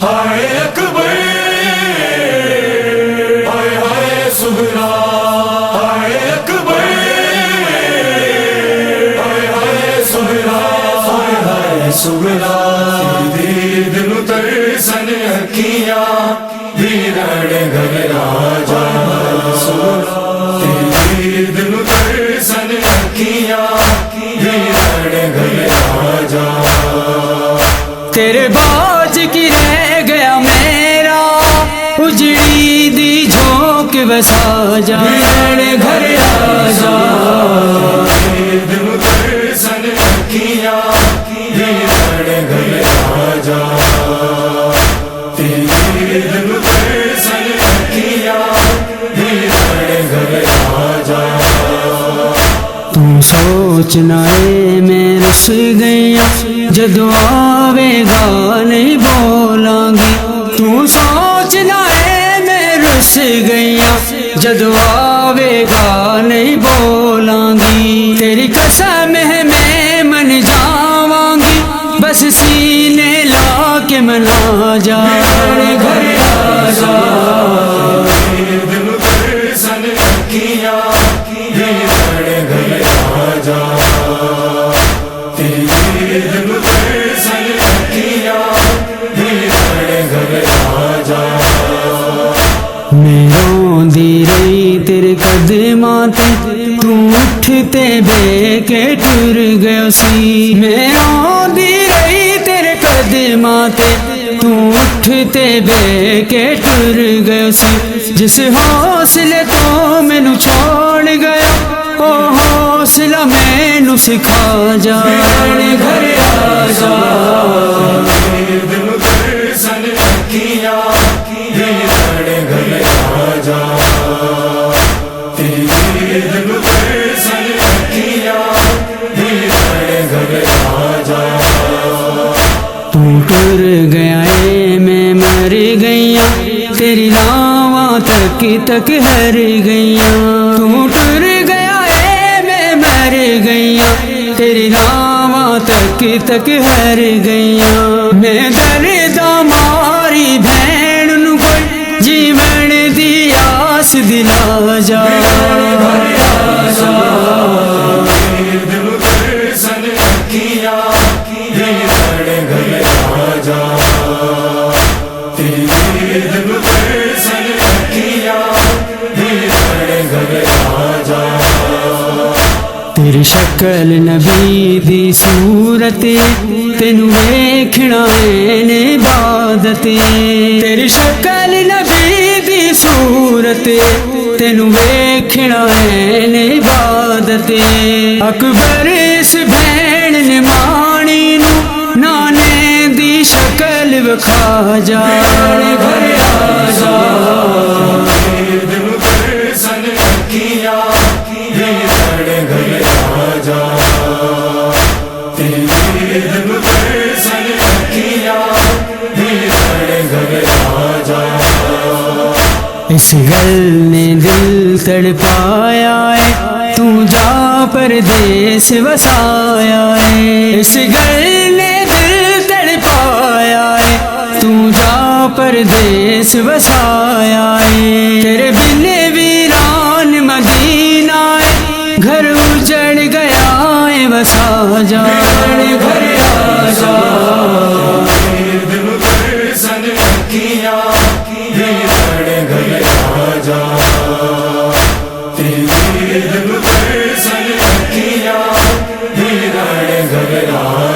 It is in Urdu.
ہائے اکبر ہائے ہائے سہرا ہائے اکبر ہائے ہائے سہرا ہائے ہائے سہرا دل ترسن اکھیاں ویرڑ گھر راجا سہرا دل ترسن اکھیاں ویرڑ گھر راجا تیرے باج کی رہ گیا میرا اجڑی دی جھونک بسا جا گھر آ جا دل ترسن اکھیاں ویرڑ گھر راجا دل ترسن اکھیاں ویرڑ گھر راجا تو سوچنا ہے میں رس گئی جدو آوے گا نہیں بولاں گی تو سوچنا ہے میں رس گئی جدو آوے گا نہیں بولاں گی تیری قسم ہے میں من جاواں گی بس سینے لا کے منا جا گھر آ جا دل ترسن اکھیاں ویرڑ گھر راجا دل ترسن اکھیاں ویرڑ گھر راجا میں روندی رہی تیرے قدماں تے تو اٹھتے بے کے ٹر گیا سی میں روندی رہی تیرے قدماں تے تو اٹھتے بے کے ٹر گیا سی جس حوصلے تو مینوں چھوڑ گیا او حوصلہ مینوں سکھا جا گھر آ جا دل ترسن اکھیاں ویرڑ گھر راجا دل ترسن اکھیاں ویرڑ گھر راجا تو ٹر گیا ہے میں مر گئیاں تیری لاواں تک تک ہر گئیاں تو ٹر گیا ہے میں مر گئیاں تیری لاواں تک تک ہر گئیاں میں درد ماری بھین نو کوئی جیون دی آس دلا جا دل ترسن اکھیاں ویرڑ گھر راجا دل ترسن اکھیاں ویرڑ گھر راجا تیری شکل نبی دی صورت تینوں ویکھنا ہے عبادت تیری شکل نبی دی صورت تینوں ویکھنا ہے عبادت اکبر اس بھین نے مانی نو نانے دی شکل وکھا جا گھر آ جا دل ترسن اکھیاں ویرڑ گھر راجا دل ترسن اکھیاں ویرڑ گھر راجا اس گل نے دل تڑپایا ہے تو جا پردیس وسایا ہے اس گل نے دل تڑپایا ہے تو جا پردیس وسایا ہے تیرے بن ویران مدینہ ہے گھر اجڑ گیا ہے وسا جا گھر آ جا دل ترسن اکھیاں ویرڑ گھر راجا دل ترسن اکھیاں ویرڑ گھر راجا